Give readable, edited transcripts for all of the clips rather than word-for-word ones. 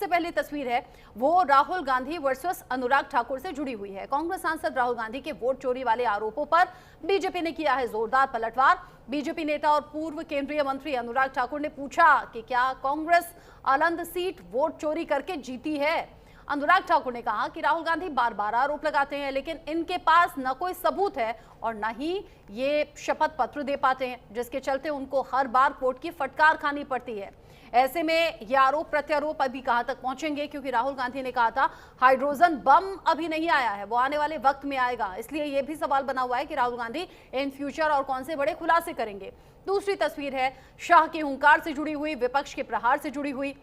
सबसे पहली तस्वीर है वो राहुल गांधी वर्सेस अनुराग ठाकुर से जुड़ी हुई है। कांग्रेस सांसद राहुल गांधी के वोट चोरी वाले आरोपों पर बीजेपी ने किया है जोरदार पलटवार। बीजेपी नेता और पूर्व केंद्रीय मंत्री अनुराग ठाकुर ने पूछा कि क्या कांग्रेस आलंद सीट वोट चोरी करके जीती है। अनुराग ठाकुर ने कहा कि राहुल गांधी बार बार आरोप लगाते हैं, लेकिन इनके पास न कोई सबूत है और न ही ये शपथ पत्र दे पाते हैं, जिसके चलते उनको हर बार कोर्ट की फटकार खानी पड़ती है। ऐसे में ये आरोप प्रत्यारोप अभी कहां तक पहुंचेंगे, क्योंकि राहुल गांधी ने कहा था हाइड्रोजन बम अभी नहीं आया है, वो आने वाले वक्त में आएगा। इसलिए ये भी सवाल बना हुआ है कि राहुल गांधी इन फ्यूचर और कौन से बड़े खुलासे करेंगे। दूसरी तस्वीर है शाह के हुंकार से जुड़ी हुई, विपक्ष के प्रहार से जुड़ी हुई।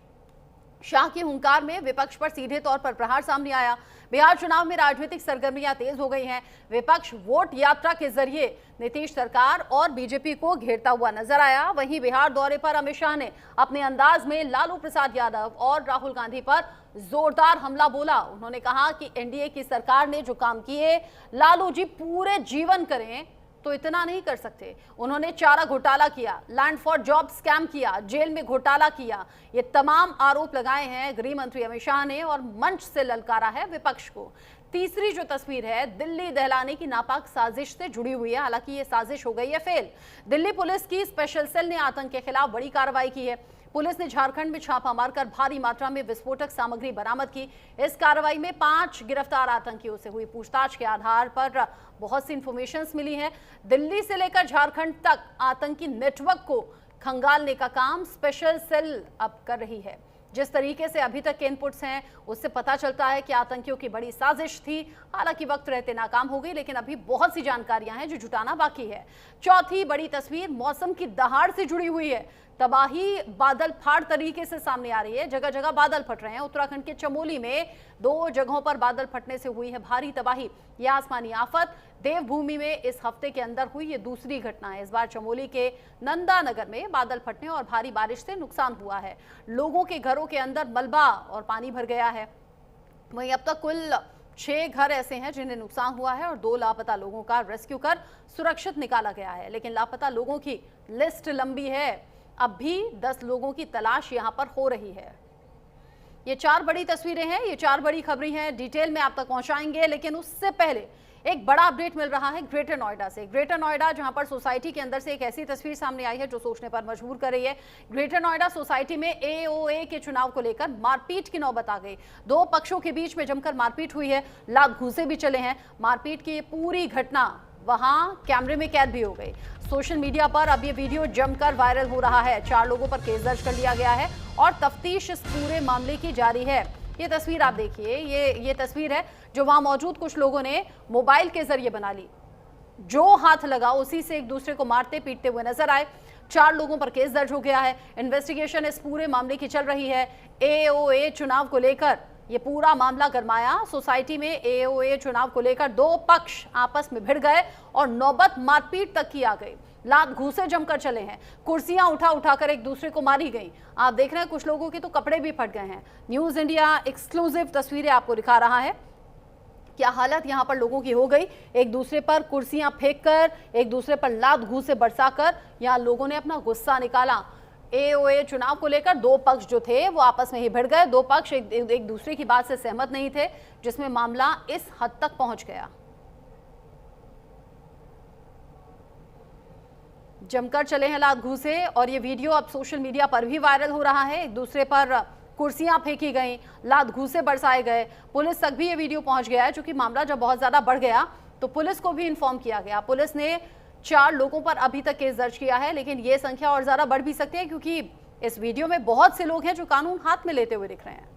शाह के हुंकार में विपक्ष पर सीधे तौर पर प्रहार सामने आया। बिहार चुनाव में राजनीतिक सरगर्मियां तेज हो गई हैं। विपक्ष वोट यात्रा के जरिए नीतीश सरकार और बीजेपी को घेरता हुआ नजर आया। वहीं बिहार दौरे पर अमित शाह ने अपने अंदाज में लालू प्रसाद यादव और राहुल गांधी पर जोरदार हमला बोला। उन्होंने कहा कि एनडीए की सरकार ने जो काम किए लालू जी पूरे जीवन करें तो इतना नहीं कर सकते। उन्होंने चारा घोटाला किया, लैंड फॉर जॉब स्कैम किया, जेल में घोटाला किया, ये तमाम आरोप लगाए हैं गृह मंत्री अमित शाह ने और मंच से ललकारा है विपक्ष को। तीसरी जो तस्वीर है दिल्ली दहलाने की नापाक साजिश से जुड़ी हुई है। हालांकि ये साजिश हो गई है फेल। दिल्ली पुलिस की स्पेशल सेल ने आतंक के खिलाफ बड़ी कार्रवाई की है। पुलिस ने झारखंड में छापा मारकर भारी मात्रा में विस्फोटक सामग्री बरामद की। इस कार्रवाई में 5 गिरफ्तार आतंकियों से हुई पूछताछ के आधार पर बहुत सी इंफॉर्मेशंस मिली हैं। दिल्ली से लेकर झारखंड तक आतंकी नेटवर्क को खंगालने का काम स्पेशल सेल अब कर रही है। जिस तरीके से अभी तक के इनपुट्स हैं उससे पता चलता है कि आतंकियों की बड़ी साजिश थी। हालांकि वक्त रहते नाकाम हो गई, लेकिन अभी बहुत सी जानकारियां हैं जो जुटाना बाकी है। चौथी बड़ी तस्वीर मौसम की दहाड़ से जुड़ी हुई है। तबाही बादल फाड़ तरीके से सामने आ रही है। जगह जगह बादल फट रहे हैं। उत्तराखंड के चमोली में 2 जगहों पर बादल फटने से हुई है भारी तबाही। यह आसमानी आफत देवभूमि में इस हफ्ते के अंदर हुई ये दूसरी घटना है। इस बार चमोली के नंदा नगर में बादल फटने और भारी बारिश से नुकसान हुआ है। लोगों के घरों के अंदर मलबा और पानी भर गया है। वहीं अब तक कुल 6 घर ऐसे हैं जिन्हें नुकसान हुआ है और 2 लापता लोगों का रेस्क्यू कर सुरक्षित निकाला गया है। लेकिन लापता लोगों की लिस्ट लंबी है। अब भी 10 लोगों की तलाश यहां पर हो रही है। ये 4 बड़ी तस्वीरें हैं, ये 4 बड़ी खबरें हैं, डिटेल में आप तक पहुंचाएंगे। लेकिन उससे पहले एक बड़ा अपडेट मिल रहा है ग्रेटर नोएडा से। ग्रेटर नोएडा जहां पर सोसाइटी के अंदर से एक ऐसी तस्वीर सामने आई है जो सोचने पर मजबूर कर रही है। ग्रेटर नोएडा सोसाइटी में एओए के चुनाव को लेकर मारपीट की नौबत आ गई। 2 पक्षों के बीच में जमकर मारपीट हुई है। लात घूंसे भी चले हैं। मारपीट की ये पूरी घटना वहां कैमरे में कैद भी हो गई। सोशल मीडिया पर अब ये वीडियो जमकर वायरल हो रहा है। 4 लोगों पर केस दर्ज कर लिया गया है और तफ्तीश इस पूरे मामले की जारी है। ये तस्वीर आप देखिए, ये तस्वीर है जो वहां मौजूद कुछ लोगों ने मोबाइल के जरिए बना ली। जो हाथ लगा उसी से एक दूसरे को मारते पीटते हुए नजर आए। 4 लोगों पर केस दर्ज हो गया है। इन्वेस्टिगेशन इस पूरे मामले की चल रही है। एओए चुनाव को लेकर ये पूरा मामला गरमाया। सोसाइटी में एओए चुनाव को लेकर 2 पक्ष आपस में भिड़ गए और नौबत मारपीट तक की आ गई। लात घूंसे जमकर चले हैं। कुर्सियां उठाकर एक दूसरे को मारी गई। आप देख रहे हैं कुछ लोगों के तो कपड़े भी फट गए हैं। न्यूज इंडिया एक्सक्लूसिव तस्वीरें आपको दिखा रहा है। क्या हालत यहां पर लोगों की हो गई। एक दूसरे पर कुर्सियां फेंककर, एक दूसरे पर लात घूंसे बरसाकर यहां लोगों ने अपना गुस्सा निकाला। एओए चुनाव को लेकर 2 पक्ष जो थे वो आपस में ही भिड़ गए। 2 पक्ष एक दूसरे की बात से सहमत नहीं थे, जिसमें मामला इस हद तक पहुंच गया। जमकर चले हैं लात घूंसे और ये वीडियो अब सोशल मीडिया पर भी वायरल हो रहा है। एक दूसरे पर कुर्सियां फेंकी गई, लात घूंसे बरसाए गए। पुलिस तक भी ये वीडियो पहुंच गया है। चूंकि मामला जब बहुत ज्यादा बढ़ गया तो पुलिस को भी इन्फॉर्म किया गया। पुलिस ने 4 लोगों पर अभी तक केस दर्ज किया है, लेकिन ये संख्या और ज्यादा बढ़ भी सकती है, क्योंकि इस वीडियो में बहुत से लोग हैं जो कानून हाथ में लेते हुए दिख रहे हैं।